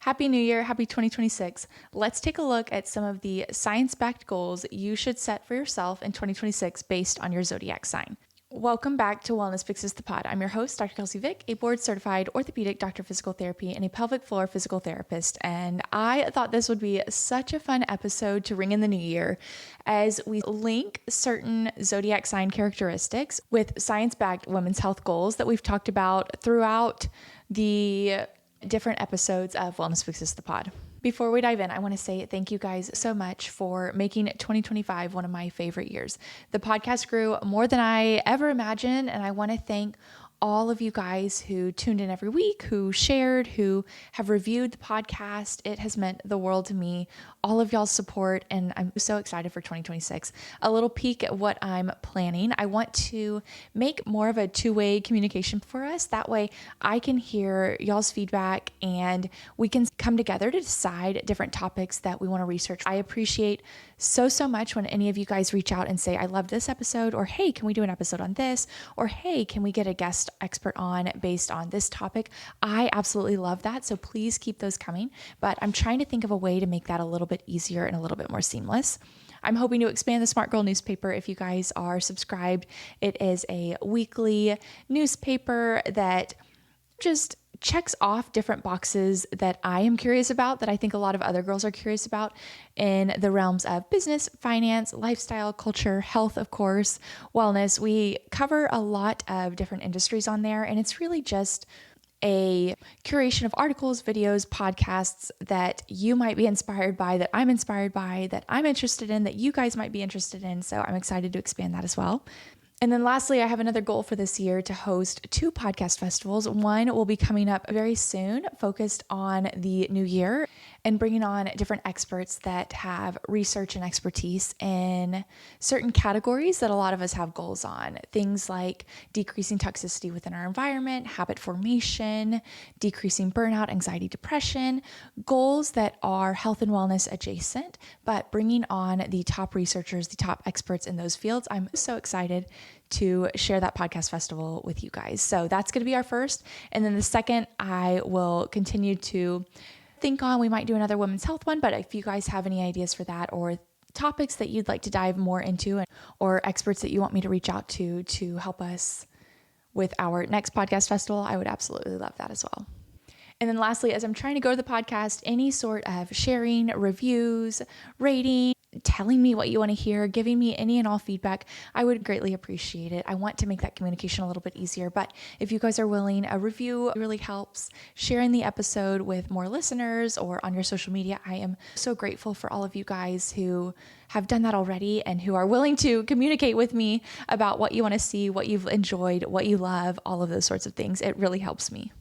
Happy New Year, happy 2026. Let's take a look at some of the science-backed goals you should set for yourself in 2026 based on your zodiac sign. Welcome back to Wellness Fixes the Pod. I'm your host, Dr. Kelsy Vick, a board-certified orthopedic doctor of physical therapy and a pelvic floor physical therapist. And I thought this would be such a fun episode to ring in the new year as we link certain zodiac sign characteristics with science-backed women's health goals that we've talked about throughout the different episodes of Wellness Fixes the Pod. Before we dive in, I want to say thank you guys so much for making 2025 one of my favorite years. The podcast grew more than I ever imagined, and I want to thank all of you guys who tuned in every week, who shared, who have reviewed the podcast. It has meant the world to me, all of y'all's support, and I'm so excited for 2026. A little peek at what I'm planning. I want to make more of a two-way communication for us. That way I can hear y'all's feedback and we can come together to decide different topics that we want to research. I appreciate so much when any of you guys reach out and say, I love this episode, or hey, can we do an episode on this? Or hey, can we get a guest expert on based on this topic? I absolutely love that. So please keep those coming. But I'm trying to think of a way to make that a little bit easier and a little bit more seamless. I'm hoping to expand the Smart Girl newspaper if you guys are subscribed. It is a weekly newspaper that just checks off different boxes that I am curious about, that I think a lot of other girls are curious about in the realms of business, finance, lifestyle, culture, health, of course, wellness. We cover a lot of different industries on there, and it's really just a curation of articles, videos, podcasts that you might be inspired by, that I'm inspired by, that I'm interested in, that you guys might be interested in. So I'm excited to expand that as well. And then lastly, I have another goal for this year to host 2 podcast festivals. One will be coming up very soon, focused on the new year and bringing on different experts that have research and expertise in certain categories that a lot of us have goals on. Things like decreasing toxicity within our environment, habit formation, decreasing burnout, anxiety, depression, goals that are health and wellness adjacent, but bringing on the top researchers, the top experts in those fields. I'm so excited to share that podcast festival with you guys. So that's going to be our first. And then the second, I will continue to think on, we might do another women's health one, but if you guys have any ideas for that or topics that you'd like to dive more into, or experts that you want me to reach out to help us with our next podcast festival, I would absolutely love that as well. And then lastly, as I'm trying to grow the podcast, any sort of sharing, reviews, rating, telling me what you want to hear, giving me any and all feedback, I would greatly appreciate it. I want to make that communication a little bit easier, but if you guys are willing, a review really helps. Sharing the episode with more listeners or on your social media, I am so grateful for all of you guys who have done that already and who are willing to communicate with me about what you want to see, what you've enjoyed, what you love, all of those sorts of things. It really helps me.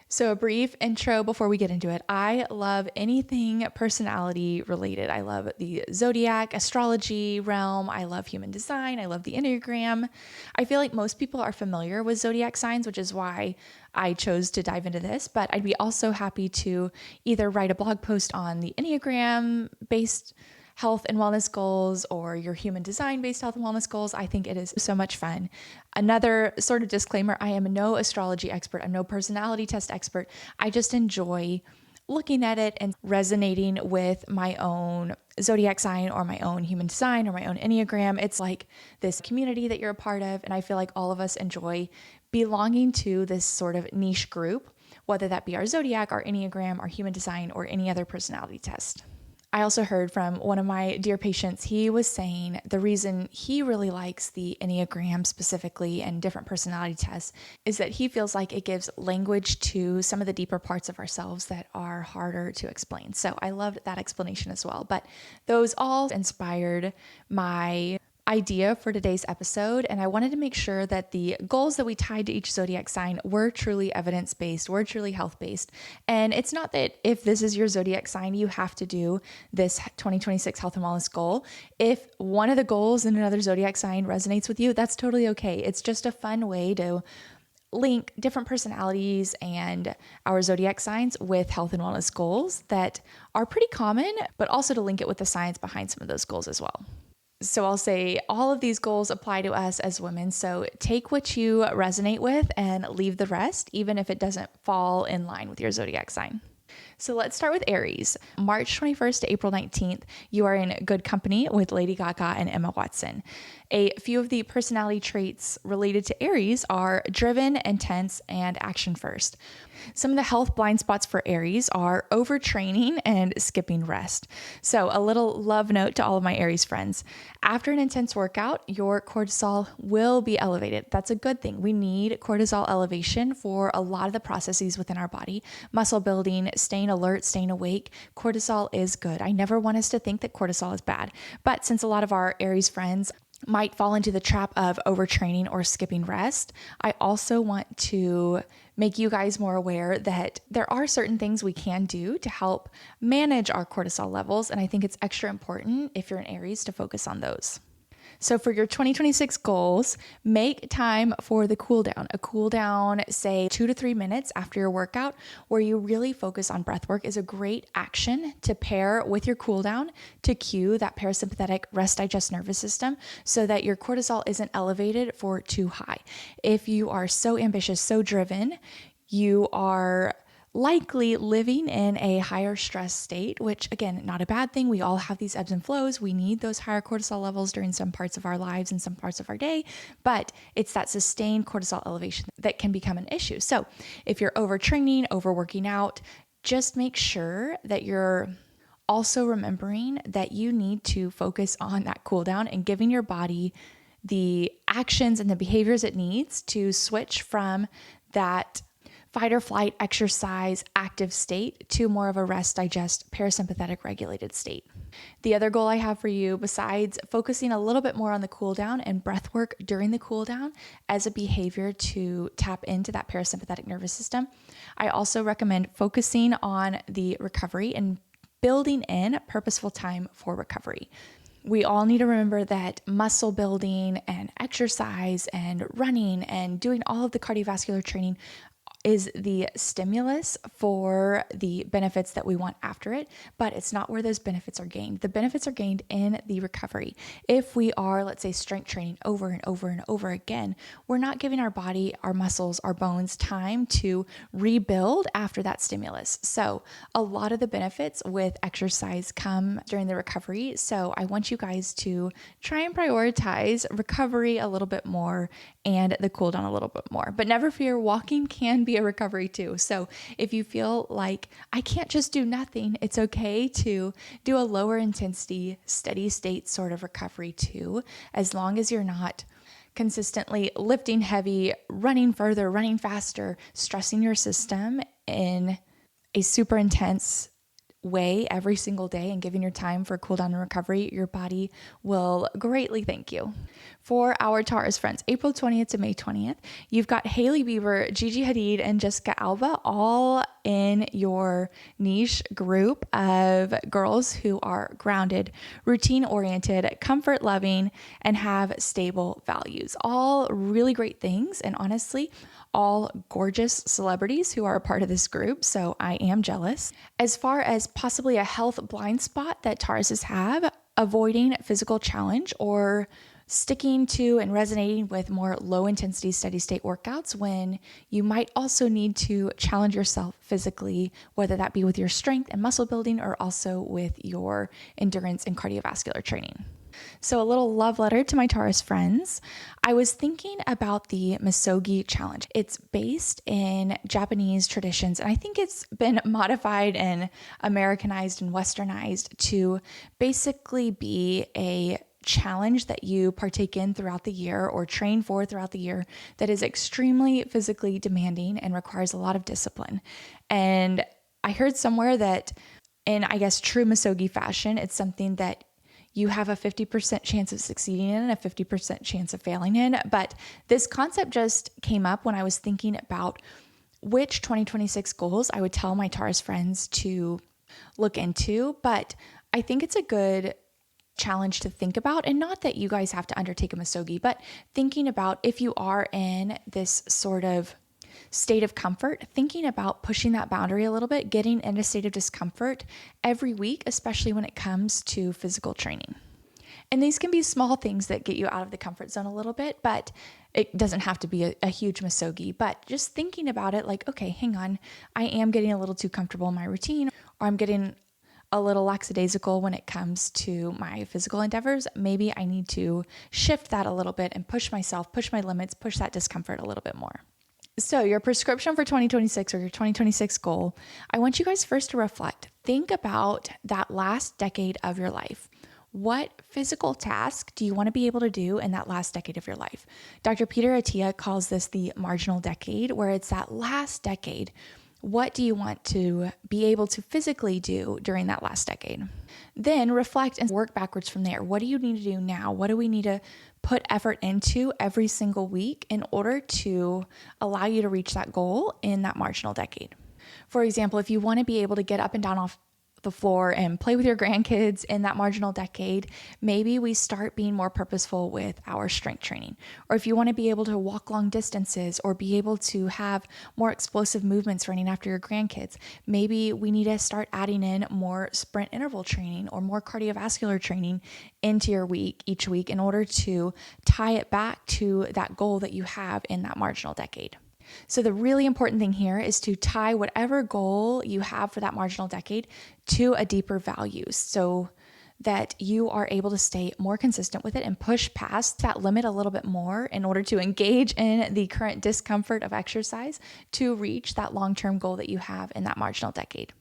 So a brief intro before we get into it. I love anything personality related. I love the zodiac, astrology realm. I love human design. I love the Enneagram. I feel like most people are familiar with zodiac signs, which is why I chose to dive into this, but I'd be also happy to either write a blog post on the Enneagram based health and wellness goals or your human design based health and wellness goals. I think it is so much fun. Another sort of disclaimer, I am no astrology expert. I'm no personality test expert. I just enjoy looking at it and resonating with my own zodiac sign or my own human design or my own Enneagram. It's like this community that you're a part of. And I feel like all of us enjoy belonging to this sort of niche group, whether that be our zodiac, our Enneagram, our human design, or any other personality test. I also heard from one of my dear patients, he was saying the reason he really likes the Enneagram specifically and different personality tests is that he feels like it gives language to some of the deeper parts of ourselves that are harder to explain. So I loved that explanation as well. But those all inspired my idea for today's episode, and I wanted to make sure that the goals that we tied to each zodiac sign were truly evidence-based, were truly health-based. And it's not that if this is your zodiac sign, you have to do this 2026 health and wellness goal. If one of the goals in another zodiac sign resonates with you, that's totally okay. It's just a fun way to link different personalities and our zodiac signs with health and wellness goals that are pretty common, but also to link it with the science behind some of those goals as well. So I'll say all of these goals apply to us as women. So take what you resonate with and leave the rest, even if it doesn't fall in line with your zodiac sign. So let's start with Aries. March 21st to April 19th, you are in good company with Lady Gaga and Emma Watson. A few of the personality traits related to Aries are driven, intense, and action first. Some of the health blind spots for Aries are overtraining and skipping rest. So a little love note to all of my Aries friends. After an intense workout, your cortisol will be elevated. That's a good thing. We need cortisol elevation for a lot of the processes within our body. Muscle building, staying alert, staying awake. Cortisol is good. I never want us to think that cortisol is bad. But since a lot of our Aries friends might fall into the trap of overtraining or skipping rest, I also want to make you guys more aware that there are certain things we can do to help manage our cortisol levels. And I think it's extra important if you're an Aries to focus on those. So for your 2026 goals, make time for the cool down. A cool down, say 2 to 3 minutes after your workout, where you really focus on breath work, is a great action to pair with your cool down to cue that parasympathetic rest digest nervous system so that your cortisol isn't elevated for too high. If you are so ambitious, so driven, you are likely living in a higher stress state, which again, not a bad thing. We all have these ebbs and flows. We need those higher cortisol levels during some parts of our lives and some parts of our day, but it's that sustained cortisol elevation that can become an issue. So if you're overtraining, overworking out, just make sure that you're also remembering that you need to focus on that cool down and giving your body the actions and the behaviors it needs to switch from that fight or flight, exercise, active state to more of a rest, digest, parasympathetic regulated state. The other goal I have for you, besides focusing a little bit more on the cool down and breath work during the cool down as a behavior to tap into that parasympathetic nervous system, I also recommend focusing on the recovery and building in purposeful time for recovery. We all need to remember that muscle building and exercise and running and doing all of the cardiovascular training is the stimulus for the benefits that we want after it, but it's not where those benefits are gained. The benefits are gained in the recovery. If we are, let's say, strength training over and over and over again, we're not giving our body, our muscles, our bones time to rebuild after that stimulus. So a lot of the benefits with exercise come during the recovery. So I want you guys to try and prioritize recovery a little bit more and the cool down a little bit more. But never fear, walking can be a recovery too. So if you feel like I can't just do nothing, it's okay to do a lower intensity, steady state sort of recovery too, as long as you're not consistently lifting heavy, running further, running faster, stressing your system in a super intense way every single day and giving your time for cool down and recovery. Your body will greatly thank you. For our Taurus friends, April 20th to May 20th, you've got Hailey Bieber, Gigi Hadid, and Jessica Alba all in your niche group of girls who are grounded, routine-oriented, comfort-loving, and have stable values. All really great things, and honestly, all gorgeous celebrities who are a part of this group, so I am jealous. As far as possibly a health blind spot that Tauruses have, avoiding physical challenge or sticking to and resonating with more low intensity steady state workouts when you might also need to challenge yourself physically, whether that be with your strength and muscle building or also with your endurance and cardiovascular training. So a little love letter to my Taurus friends. I was thinking about the Misogi challenge. It's based in Japanese traditions, and I think it's been modified and Americanized and westernized to basically be a challenge that you partake in throughout the year or train for throughout the year that is extremely physically demanding and requires a lot of discipline. And I heard somewhere that in, I guess, true Misogi fashion, it's something that you have a 50% chance of succeeding in and a 50% chance of failing in. But this concept just came up when I was thinking about which 2026 goals I would tell my Taurus friends to look into. But I think it's a good challenge to think about, and not that you guys have to undertake a Misogi, but thinking about if you are in this sort of state of comfort, thinking about pushing that boundary a little bit, getting in a state of discomfort every week, especially when it comes to physical training. And these can be small things that get you out of the comfort zone a little bit, but it doesn't have to be a huge misogi. But just thinking about it like, okay, hang on, I am getting a little too comfortable in my routine, or I'm getting a little lackadaisical when it comes to my physical endeavors. Maybe I need to shift that a little bit and push myself, push my limits, push that discomfort a little bit more. So your prescription for 2026 or your 2026 goal, I want you guys first to reflect. Think about that last decade of your life. What physical task do you want to be able to do in that last decade of your life? Dr. Peter Attia calls this the marginal decade, where it's that last decade. What do you want to be able to physically do during that last decade? Then reflect and work backwards from there. What do you need to do now? What do we need to put effort into every single week in order to allow you to reach that goal in that marginal decade? For example, if you want to be able to get up and down off the floor and play with your grandkids in that marginal decade, maybe we start being more purposeful with our strength training. Or if you want to be able to walk long distances or be able to have more explosive movements running after your grandkids, maybe we need to start adding in more sprint interval training or more cardiovascular training into your week each week in order to tie it back to that goal that you have in that marginal decade. So the really important thing here is to tie whatever goal you have for that marginal decade to a deeper value so that you are able to stay more consistent with it and push past that limit a little bit more in order to engage in the current discomfort of exercise to reach that long-term goal that you have in that marginal decade.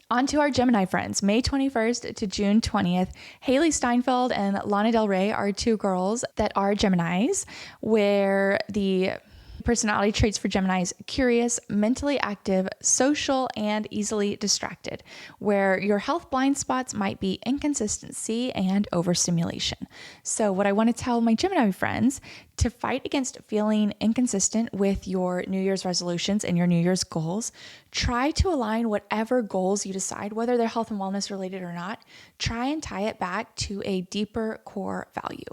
On to our Gemini friends. May 21st to June 20th, Haley Steinfeld and Lana Del Rey are two girls that are Geminis, where the personality traits for Geminis: curious, mentally active, social, and easily distracted, where your health blind spots might be inconsistency and overstimulation. So what I want to tell my Gemini friends, to fight against feeling inconsistent with your New Year's resolutions and your New Year's goals, try to align whatever goals you decide, whether they're health and wellness related or not, try and tie it back to a deeper core value.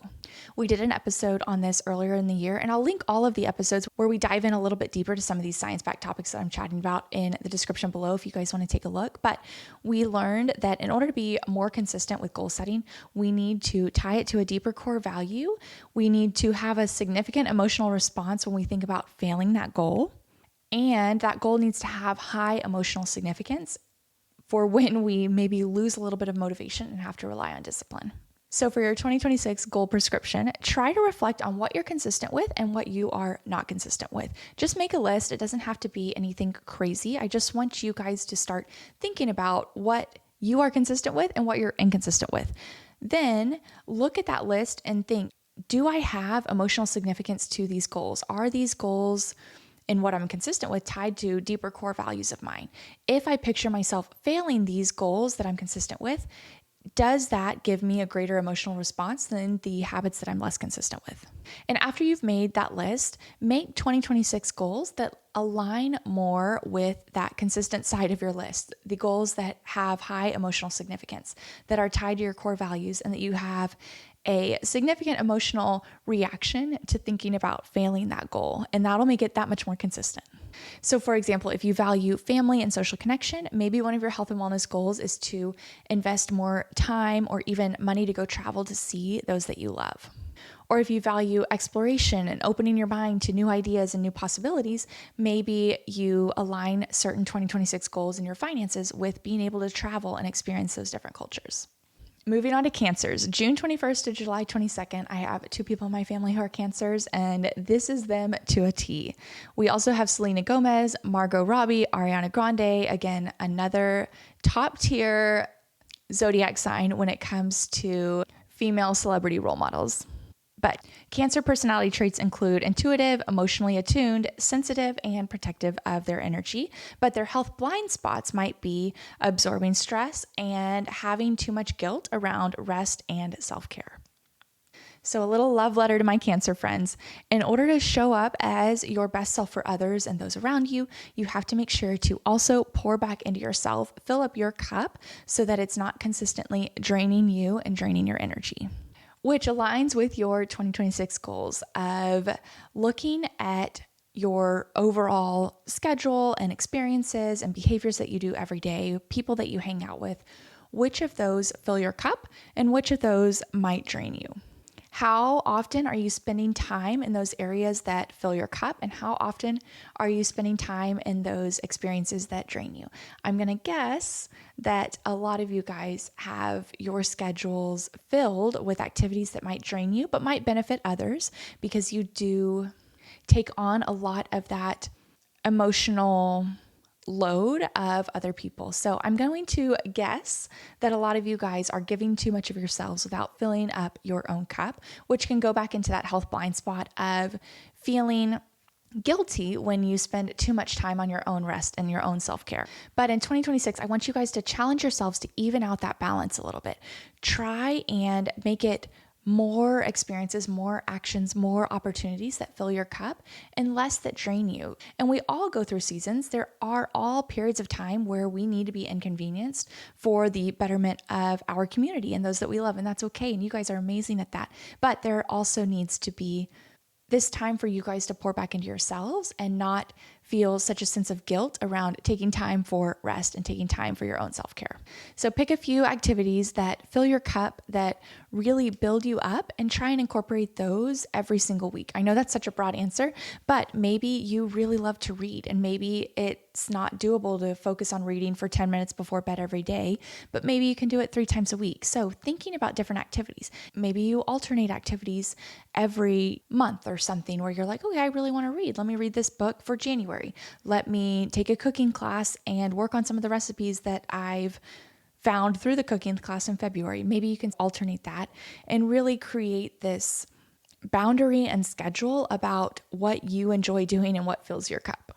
We did an episode on this earlier in the year, and I'll link all of the episodes where we dive in a little bit deeper to some of these science-backed topics that I'm chatting about in the description below if you guys want to take a look. But we learned that in order to be more consistent with goal setting, we need to tie it to a deeper core value. We need to have a significant emotional response when we think about failing that goal. And that goal needs to have high emotional significance for when we maybe lose a little bit of motivation and have to rely on discipline. So for your 2026 goal prescription, try to reflect on what you're consistent with and what you are not consistent with. Just make a list. It doesn't have to be anything crazy. I just want you guys to start thinking about what you are consistent with and what you're inconsistent with. Then look at that list and think, do I have emotional significance to these goals? Are these goals and what I'm consistent with tied to deeper core values of mine? If I picture myself failing these goals that I'm consistent with, does that give me a greater emotional response than the habits that I'm less consistent with? And after you've made that list, make 2026 goals that align more with that consistent side of your list, the goals that have high emotional significance, that are tied to your core values, and that you have a significant emotional reaction to thinking about failing that goal. And that'll make it that much more consistent. So for example, if you value family and social connection, maybe one of your health and wellness goals is to invest more time or even money to go travel to see those that you love. Or if you value exploration and opening your mind to new ideas and new possibilities, maybe you align certain 2026 goals in your finances with being able to travel and experience those different cultures. Moving on to Cancers, June 21st to July 22nd, I have two people in my family who are Cancers, and this is them to a T. We also have Selena Gomez, Margot Robbie, Ariana Grande, again, another top tier zodiac sign when it comes to female celebrity role models. But Cancer personality traits include intuitive, emotionally attuned, sensitive, and protective of their energy. But their health blind spots might be absorbing stress and having too much guilt around rest and self-care. So a little love letter to my Cancer friends. In order to show up as your best self for others and those around you, you have to make sure to also pour back into yourself, fill up your cup so that it's not consistently draining you and draining your energy, which aligns with your 2026 goals of looking at your overall schedule and experiences and behaviors that you do every day, people that you hang out with. which of those fill your cup and which of those might drain you. How often are you spending time in those areas that fill your cup, and how often are you spending time in those experiences that drain you? I'm going to guess that a lot of you guys have your schedules filled with activities that might drain you, but might benefit others because you do take on a lot of that emotional load of other people. So I'm going to guess that a lot of you guys are giving too much of yourselves without filling up your own cup, which can go back into that health blind spot of feeling guilty when you spend too much time on your own rest and your own self-care. But in 2026, I want you guys to challenge yourselves to even out that balance a little bit. Try and make it more experiences, more actions, more opportunities that fill your cup and less that drain you. And we all go through seasons. There are all periods of time where we need to be inconvenienced for the betterment of our community and those that we love. And that's okay. And you guys are amazing at that. But there also needs to be this time for you guys to pour back into yourselves and not feel such a sense of guilt around taking time for rest and taking time for your own self-care. So pick a few activities that fill your cup, that really build you up, and try and incorporate those every single week. I know that's such a broad answer, but maybe you really love to read, and maybe it's not doable to focus on reading for 10 minutes before bed every day, but maybe you can do it 3 times a week. So thinking about different activities, maybe you alternate activities every month or something where you're like, okay, I really want to read. Let me read this book for January. Let me take a cooking class and work on some of the recipes that I've found through the cooking class in February. Maybe you can alternate that and really create this boundary and schedule about what you enjoy doing and what fills your cup.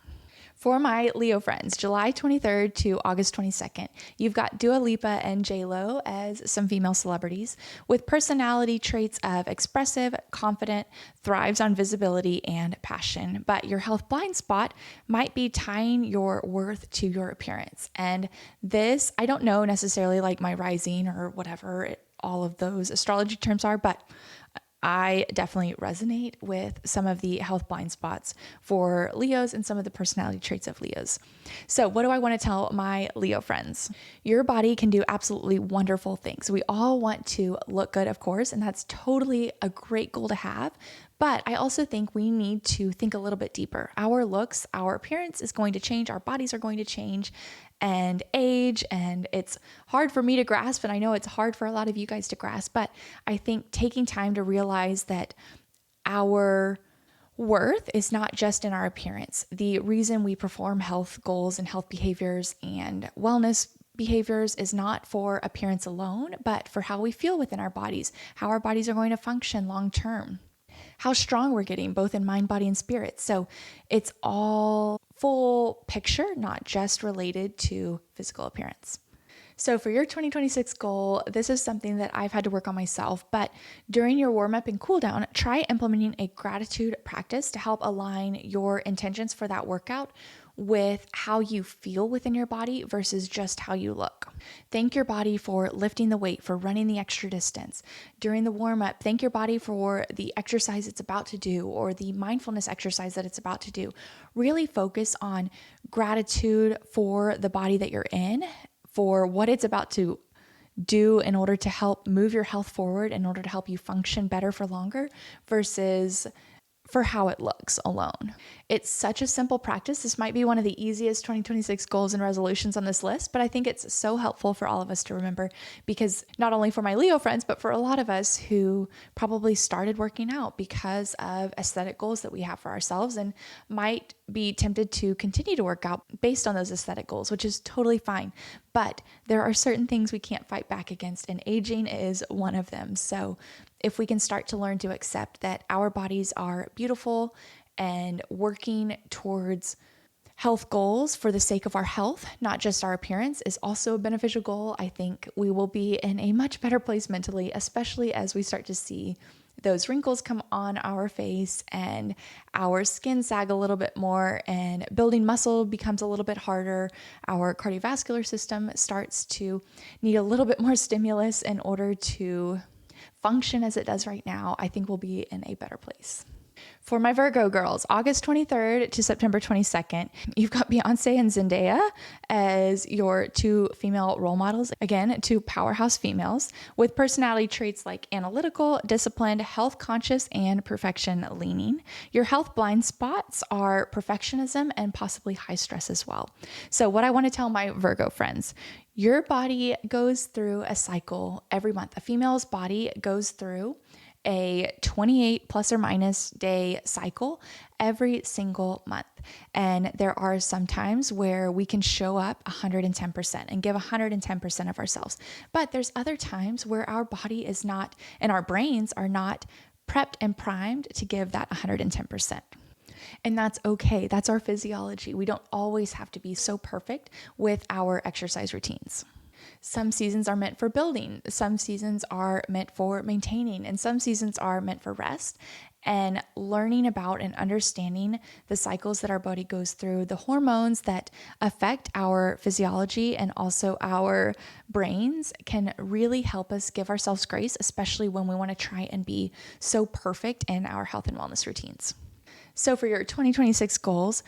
For my Leo friends, July 23rd to August 22nd, you've got Dua Lipa and J-Lo as some female celebrities with personality traits of expressive, confident, thrives on visibility and passion. But your health blind spot might be tying your worth to your appearance. And this, I don't know necessarily like my rising or whatever all of those astrology terms are, but I definitely resonate with some of the health blind spots for Leos and some of the personality traits of Leos. So what do I want to tell my Leo friends? Your body can do absolutely wonderful things. We all want to look good, of course, and that's totally a great goal to have. But I also think we need to think a little bit deeper. Our looks, our appearance is going to change. Our bodies are going to change and age. And it's hard for me to grasp. And I know it's hard for a lot of you guys to grasp. But I think taking time to realize that our worth is not just in our appearance. The reason we perform health goals and health behaviors and wellness behaviors is not for appearance alone, but for how we feel within our bodies, how our bodies are going to function long term, how strong we're getting, both in mind, body, and spirit. So it's all full picture, not just related to physical appearance. So for your 2026 goal, this is something that I've had to work on myself, but during your warm up and cool down, try implementing a gratitude practice to help align your intentions for that workout with how you feel within your body versus just how you look. Thank your body for lifting the weight, for running the extra distance. During the warm up, thank your body for the exercise it's about to do or the mindfulness exercise that it's about to do. Really focus on gratitude for the body that you're in, for what it's about to do in order to help move your health forward, in order to help you function better for longer versus for how it looks alone. It's such a simple practice. This might be one of the easiest 2026 goals and resolutions on this list, but I think it's so helpful for all of us to remember because not only for my Leo friends, but for a lot of us who probably started working out because of aesthetic goals that we have for ourselves and might be tempted to continue to work out based on those aesthetic goals, which is totally fine. But there are certain things we can't fight back against, and aging is one of them. So if we can start to learn to accept that our bodies are beautiful and working towards health goals for the sake of our health, not just our appearance, is also a beneficial goal. I think we will be in a much better place mentally, especially as we start to see those wrinkles come on our face and our skin sag a little bit more and building muscle becomes a little bit harder. Our cardiovascular system starts to need a little bit more stimulus in order to function as it does right now. I think we'll be in a better place. For my Virgo girls, August 23rd to September 22nd, you've got Beyonce and Zendaya as your two female role models. Again, two powerhouse females with personality traits like analytical, disciplined, health conscious, and perfection leaning. Your health blind spots are perfectionism and possibly high stress as well. So what I want to tell my Virgo friends, your body goes through a cycle every month. A female's body goes through a 28 plus or minus day cycle every single month. And there are some times where we can show up 110% and give 110% of ourselves. But there's other times where our body is not, and our brains are not prepped and primed to give that 110%. And that's okay. That's our physiology. We don't always have to be so perfect with our exercise routines. Some seasons are meant for building, some seasons are meant for maintaining, and some seasons are meant for rest. And learning about and understanding the cycles that our body goes through, the hormones that affect our physiology and also our brains can really help us give ourselves grace, especially when we want to try and be so perfect in our health and wellness routines. So for your 2026 goals,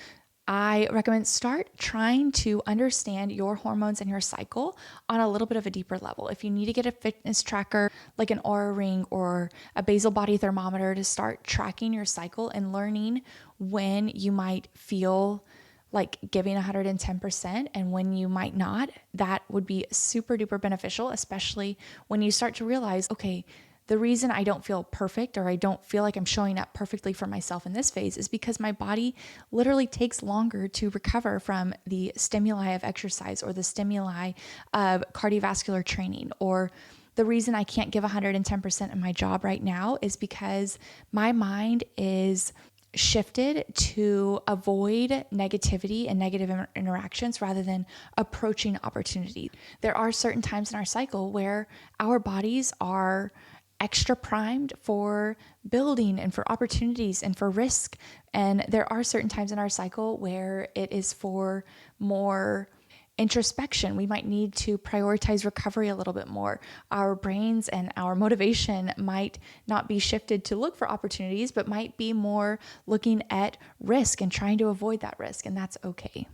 I recommend start trying to understand your hormones and your cycle on a little bit of a deeper level. If you need to get a fitness tracker like an Oura ring or a basal body thermometer to start tracking your cycle and learning when you might feel like giving 110% and when you might not, that would be super duper beneficial, especially when you start to realize, okay, the reason I don't feel perfect or I don't feel like I'm showing up perfectly for myself in this phase is because my body literally takes longer to recover from the stimuli of exercise or the stimuli of cardiovascular training. Or the reason I can't give 110% in my job right now is because my mind is shifted to avoid negativity and negative interactions rather than approaching opportunity. There are certain times in our cycle where our bodies are extra primed for building and for opportunities and for risk. And there are certain times in our cycle where it is for more introspection. We might need to prioritize recovery a little bit more. Our brains and our motivation might not be shifted to look for opportunities, but might be more looking at risk and trying to avoid that risk. And that's okay.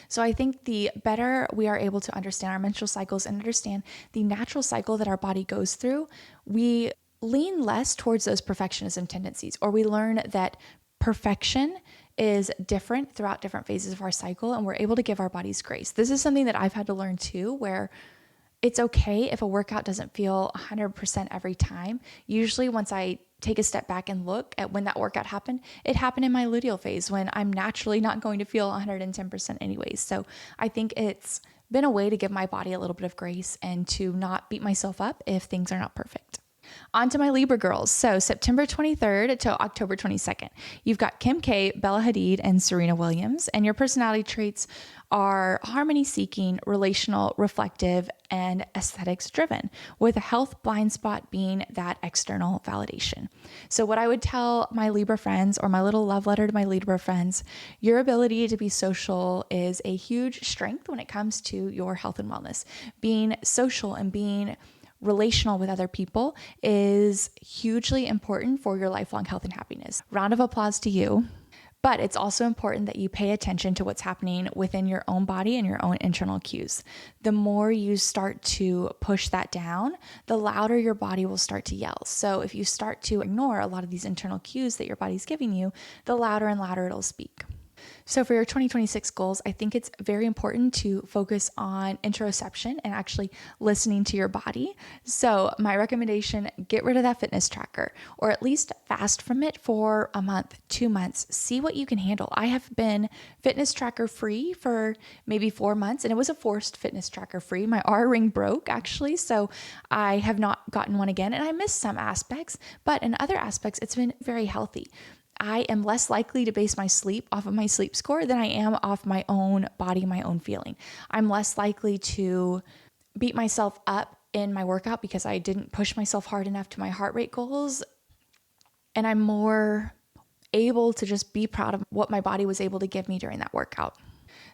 So I think the better we are able to understand our menstrual cycles and understand the natural cycle that our body goes through, we lean less towards those perfectionism tendencies, or we learn that perfection is different throughout different phases of our cycle, and we're able to give our bodies grace. This is something that I've had to learn too, where it's okay if a workout doesn't feel 100% every time. Usually once I take a step back and look at when that workout happened, it happened in my luteal phase when I'm naturally not going to feel 110% anyways. So I think it's been a way to give my body a little bit of grace and to not beat myself up if things are not perfect. On to my Libra girls. So September 23rd to October 22nd, you've got Kim K, Bella Hadid, and Serena Williams. And your personality traits are harmony-seeking, relational, reflective, and aesthetics-driven, with a health blind spot being that external validation. So what I would tell my Libra friends, or my little love letter to my Libra friends, your ability to be social is a huge strength when it comes to your health and wellness. Being social and being relational with other people is hugely important for your lifelong health and happiness. Round of applause to you. But it's also important that you pay attention to what's happening within your own body and your own internal cues. The more you start to push that down, the louder your body will start to yell. So if you start to ignore a lot of these internal cues that your body's giving you, the louder and louder it'll speak. So for your 2026 goals, I think it's very important to focus on interoception and actually listening to your body. So my recommendation, get rid of that fitness tracker, or at least fast from it for a month, 2 months. See what you can handle. I have been fitness tracker free for maybe 4 months, and it was a forced fitness tracker free. My Oura ring broke actually, so I have not gotten one again, and I missed some aspects, but in other aspects, it's been very healthy. I am less likely to base my sleep off of my sleep score than I am off my own body, my own feeling. I'm less likely to beat myself up in my workout because I didn't push myself hard enough to my heart rate goals. And I'm more able to just be proud of what my body was able to give me during that workout.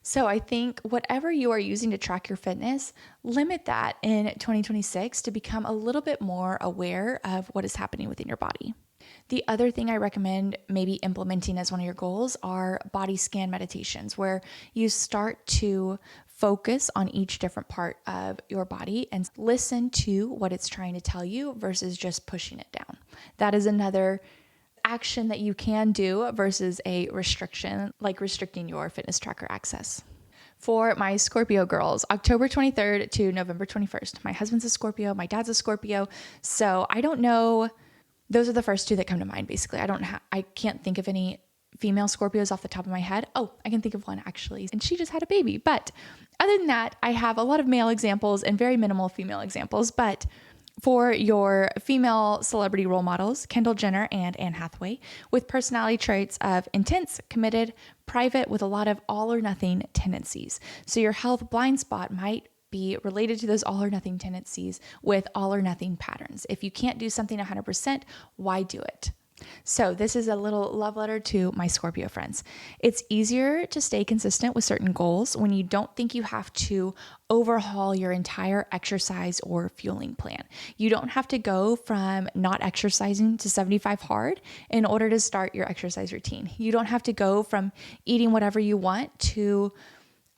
So I think whatever you are using to track your fitness, limit that in 2026 to become a little bit more aware of what is happening within your body. The other thing I recommend maybe implementing as one of your goals are body scan meditations, where you start to focus on each different part of your body and listen to what it's trying to tell you versus just pushing it down. That is another action that you can do versus a restriction, like restricting your fitness tracker access. For my Scorpio girls, October 23rd to November 21st. My husband's a Scorpio, my dad's a Scorpio, so I don't know. Those are the first two that come to mind, basically. I can't think of any female Scorpios off the top of my head. Oh, I can think of one actually, and she just had a baby. But other than that, I have a lot of male examples and very minimal female examples. But for your female celebrity role models, Kendall Jenner and Anne Hathaway, with personality traits of intense, committed, private, with a lot of all or nothing tendencies. So your health blind spot might be related to those all or nothing tendencies with all or nothing patterns. If you can't do something 100%, why do it? So this is a little love letter to my Scorpio friends. It's easier to stay consistent with certain goals when you don't think you have to overhaul your entire exercise or fueling plan. You don't have to go from not exercising to 75 hard in order to start your exercise routine. You don't have to go from eating whatever you want to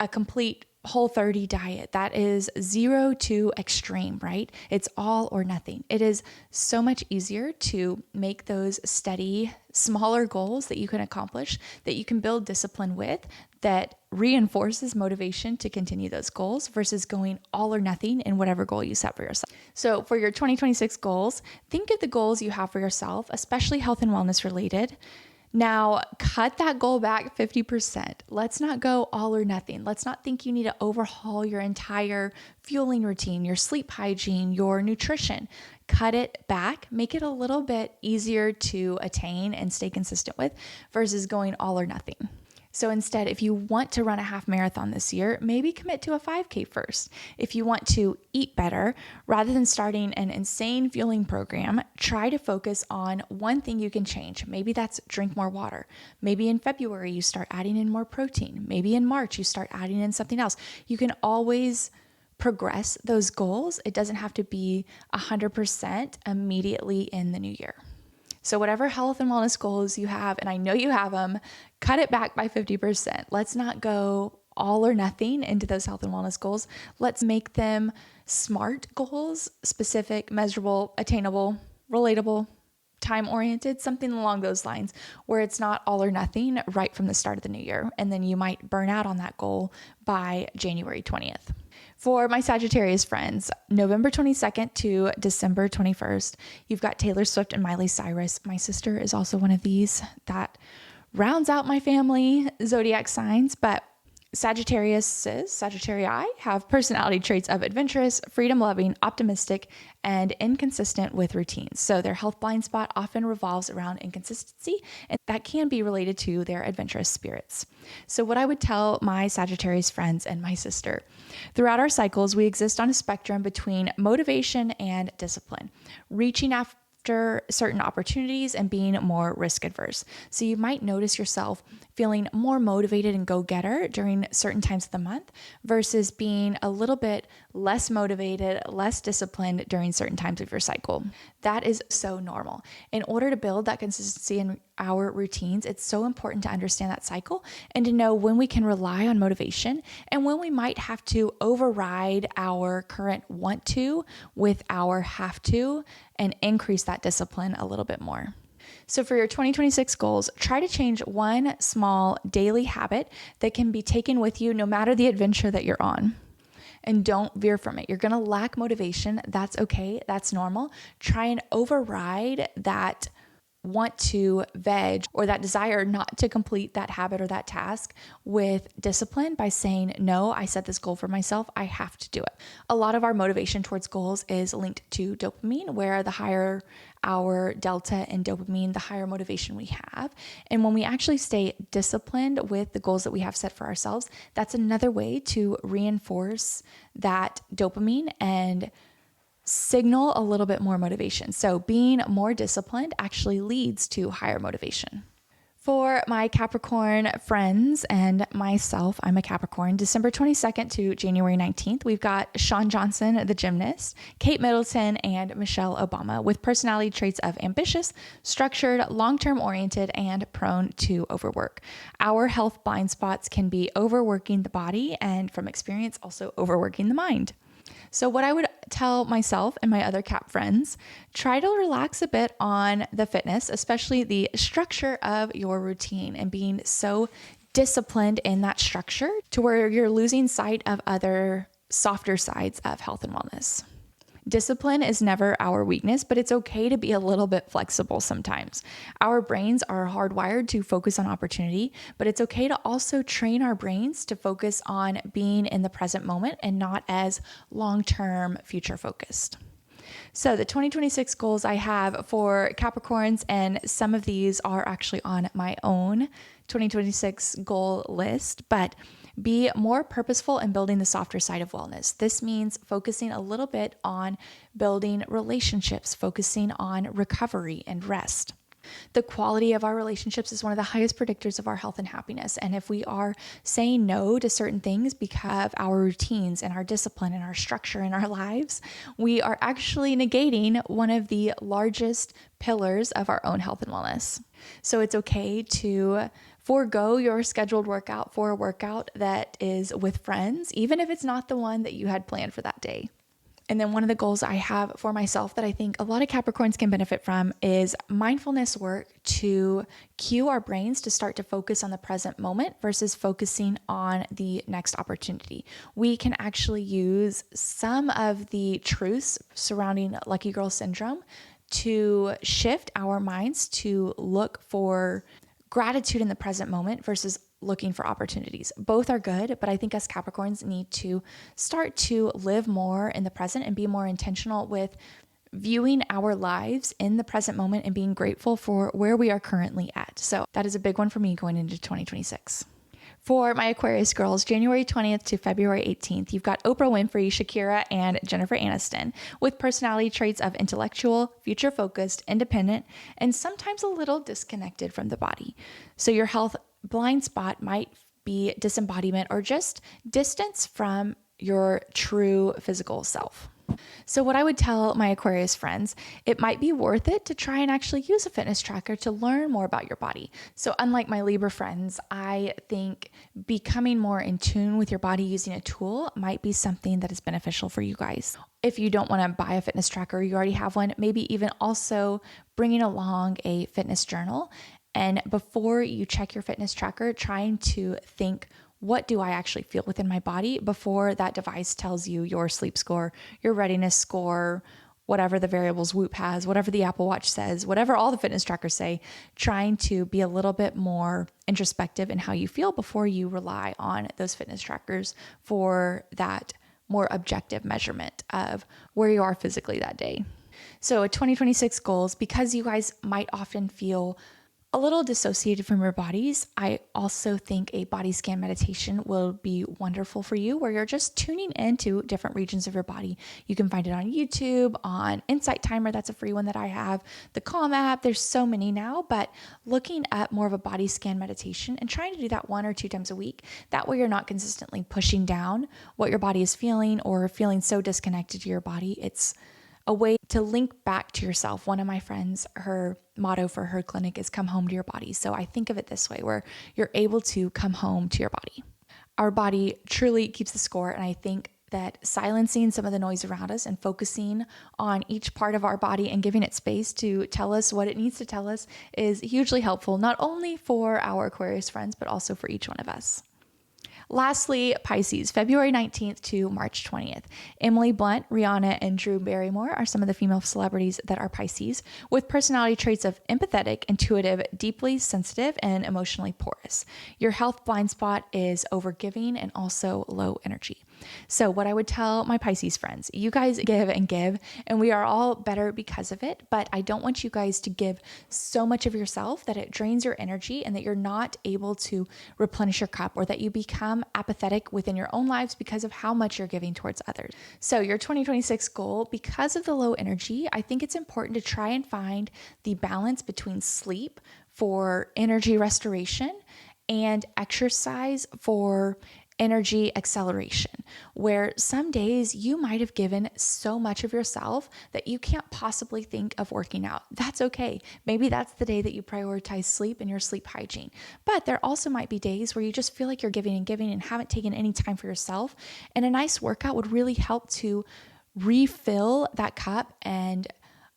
a complete Whole30 diet. That is 0 to extreme, right? It's all or nothing. It is so much easier to make those steady, smaller goals that you can accomplish, that you can build discipline with, that reinforces motivation to continue those goals versus going all or nothing in whatever goal you set for yourself. So for your 2026 goals, think of the goals you have for yourself, especially health and wellness related. Now, cut that goal back 50%. Let's not go all or nothing. Let's not think you need to overhaul your entire fueling routine, your sleep hygiene, your nutrition. Cut it back, make it a little bit easier to attain and stay consistent with versus going all or nothing. So instead, if you want to run a half marathon this year, maybe commit to a 5K first. If you want to eat better, rather than starting an insane fueling program, try to focus on one thing you can change. Maybe that's drink more water. Maybe in February, you start adding in more protein. Maybe in March, you start adding in something else. You can always progress those goals. It doesn't have to be 100% immediately in the new year. So whatever health and wellness goals you have, and I know you have them, cut it back by 50%. Let's not go all or nothing into those health and wellness goals. Let's make them SMART goals, specific, measurable, attainable, relatable, time-oriented, something along those lines, where it's not all or nothing right from the start of the new year. And then you might burn out on that goal by January 20th. For my Sagittarius friends, November 22nd to December 21st, you've got Taylor Swift and Miley Cyrus. My sister is also one of these. That rounds out my family zodiac signs, but Sagittarii have personality traits of adventurous, freedom-loving, optimistic, and inconsistent with routines. So their health blind spot often revolves around inconsistency, and that can be related to their adventurous spirits. So what I would tell my Sagittarius friends and my sister, throughout our cycles, we exist on a spectrum between motivation and discipline, reaching after certain opportunities and being more risk adverse. So you might notice yourself feeling more motivated and go-getter during certain times of the month versus being a little bit less motivated, less disciplined during certain times of your cycle. That is so normal. In order to build that consistency in our routines, it's so important to understand that cycle and to know when we can rely on motivation and when we might have to override our current want to with our have to and increase that discipline a little bit more. So for your 2026 goals, try to change one small daily habit that can be taken with you no matter the adventure that you're on. And don't veer from it. You're going to lack motivation. That's okay. That's normal. Try and override that want to veg or that desire not to complete that habit or that task with discipline by saying, no, I set this goal for myself. I have to do it. A lot of our motivation towards goals is linked to dopamine, where the higher our delta in dopamine, the higher motivation we have. And when we actually stay disciplined with the goals that we have set for ourselves, that's another way to reinforce that dopamine and signal a little bit more motivation. So being more disciplined actually leads to higher motivation. For my Capricorn friends and myself, I'm a Capricorn, December 22nd to January 19th, we've got Shawn Johnson, the gymnast, Kate Middleton, and Michelle Obama with personality traits of ambitious, structured, long-term oriented, and prone to overwork. Our health blind spots can be overworking the body and, from experience, also overworking the mind. So what I would tell myself and my other Cap friends, try to relax a bit on the fitness, especially the structure of your routine and being so disciplined in that structure to where you're losing sight of other softer sides of health and wellness. Discipline is never our weakness, but it's okay to be a little bit flexible sometimes. Our brains are hardwired to focus on opportunity, but it's okay to also train our brains to focus on being in the present moment and not as long-term future focused. So the 2026 goals I have for Capricorns, and some of these are actually on my own 2026 goal list, but be more purposeful in building the softer side of wellness. This means focusing a little bit on building relationships, focusing on recovery and rest. The quality of our relationships is one of the highest predictors of our health and happiness. And if we are saying no to certain things because of our routines and our discipline and our structure in our lives, we are actually negating one of the largest pillars of our own health and wellness. So it's okay to forego your scheduled workout for a workout that is with friends, even if it's not the one that you had planned for that day. And then one of the goals I have for myself that I think a lot of Capricorns can benefit from is mindfulness work to cue our brains to start to focus on the present moment versus focusing on the next opportunity. We can actually use some of the truths surrounding Lucky Girl Syndrome to shift our minds to look for gratitude in the present moment versus looking for opportunities. Both are good, but I think us Capricorns need to start to live more in the present and be more intentional with viewing our lives in the present moment and being grateful for where we are currently at. So that is a big one for me going into 2026. For my Aquarius girls, January 20th to February 18th, you've got Oprah Winfrey, Shakira, and Jennifer Aniston with personality traits of intellectual, future-focused, independent, and sometimes a little disconnected from the body. So your health blind spot might be disembodiment or just distance from your true physical self. So what I would tell my Aquarius friends, it might be worth it to try and actually use a fitness tracker to learn more about your body. So unlike my Libra friends, I think becoming more in tune with your body using a tool might be something that is beneficial for you guys. If you don't want to buy a fitness tracker, you already have one, maybe even also bringing along a fitness journal. And before you check your fitness tracker, trying to think, what do I actually feel within my body before that device tells you your sleep score, your readiness score, whatever the variables Whoop has, whatever the Apple Watch says, whatever all the fitness trackers say, trying to be a little bit more introspective in how you feel before you rely on those fitness trackers for that more objective measurement of where you are physically that day. So 2026 goals, because you guys might often feel a little dissociated from your bodies, I also think a body scan meditation will be wonderful for you, where you're just tuning into different regions of your body. You can find it on YouTube, on Insight Timer, that's a free one that I have, the Calm app, there's so many now, but looking at more of a body scan meditation and trying to do that 1 or 2 times a week. That way you're not consistently pushing down what your body is feeling or feeling so disconnected to your body. It's a way to link back to yourself. One of my friends, her motto for her clinic is come home to your body. So I think of it this way, where you're able to come home to your body. Our body truly keeps the score. And I think that silencing some of the noise around us and focusing on each part of our body and giving it space to tell us what it needs to tell us is hugely helpful, not only for our Aquarius friends, but also for each one of us. Lastly, Pisces, February 19th to March 20th. Emily Blunt, Rihanna, and Drew Barrymore are some of the female celebrities that are Pisces, with personality traits of empathetic, intuitive, deeply sensitive, and emotionally porous. Your health blind spot is overgiving and also low energy. So what I would tell my Pisces friends, you guys give, and we are all better because of it, but I don't want you guys to give so much of yourself that it drains your energy and that you're not able to replenish your cup, or that you become apathetic within your own lives because of how much you're giving towards others. So your 2026 goal, because of the low energy, I think it's important to try and find the balance between sleep, for energy restoration and exercise for energy acceleration, where some days you might have given so much of yourself that you can't possibly think of working out. That's okay. Maybe that's the day that you prioritize sleep and your sleep hygiene. But there also might be days where you just feel like you're giving and haven't taken any time for yourself. And a nice workout would really help to refill that cup and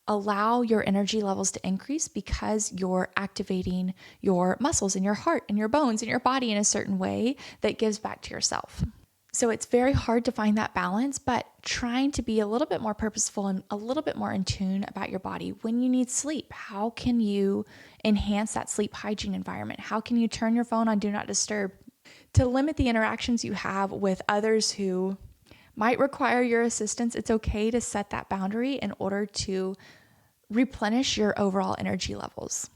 allow your energy levels to increase because you're activating your muscles and your heart and your bones and your body in a certain way that gives back to yourself. So it's very hard to find that balance, but trying to be a little bit more purposeful and a little bit more in tune about your body. When you need sleep, how can you enhance that sleep hygiene environment? How can you turn your phone on Do Not Disturb to limit the interactions you have with others who might require your assistance? It's okay to set that boundary in order to replenish your overall energy levels.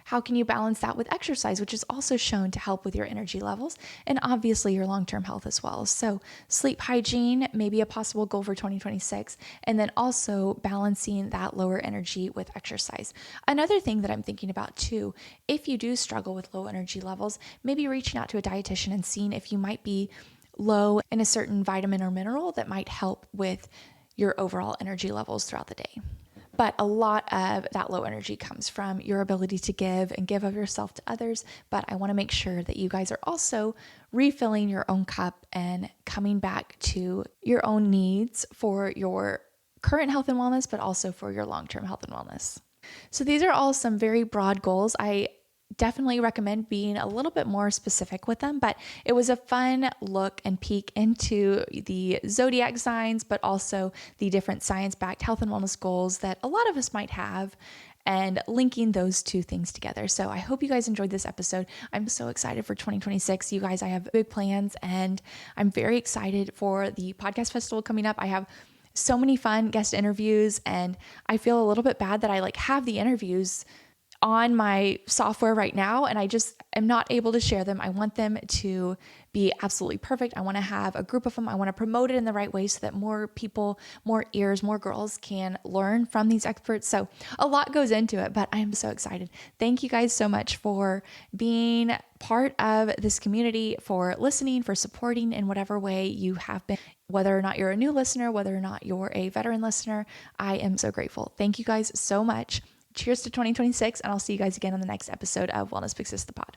How can you balance that with exercise, which is also shown to help with your energy levels and obviously your long-term health as well? So sleep hygiene may be a possible goal for 2026, and then also balancing that lower energy with exercise. Another thing that I'm thinking about too, if you do struggle with low energy levels, maybe reaching out to a dietitian and seeing if you might be low in a certain vitamin or mineral that might help with your overall energy levels throughout the day. But a lot of that low energy comes from your ability to give and give of yourself to others. But I want to make sure that you guys are also refilling your own cup and coming back to your own needs for your current health and wellness, but also for your long-term health and wellness. So these are all some very broad goals. I definitely recommend being a little bit more specific with them, but it was a fun look and peek into the zodiac signs, but also the different science-backed health and wellness goals that a lot of us might have, and linking those two things together. So I hope you guys enjoyed this episode. I'm so excited for 2026. You guys, I have big plans, and I'm very excited for the podcast festival coming up. I have so many fun guest interviews, and I feel a little bit bad that I have the interviews on my software right now, and I just am not able to share them. I want them to be absolutely perfect. I want to have a group of them. I want to promote it in the right way so that more people, more ears, more girls can learn from these experts. So a lot goes into it, but I am so excited. Thank you guys so much for being part of this community, for listening, for supporting in whatever way you have been. Whether or not you're a new listener, whether or not you're a veteran listener, I am so grateful. Thank you guys so much. Cheers to 2026, and I'll see you guys again on the next episode of Wellness Fixes the Pod.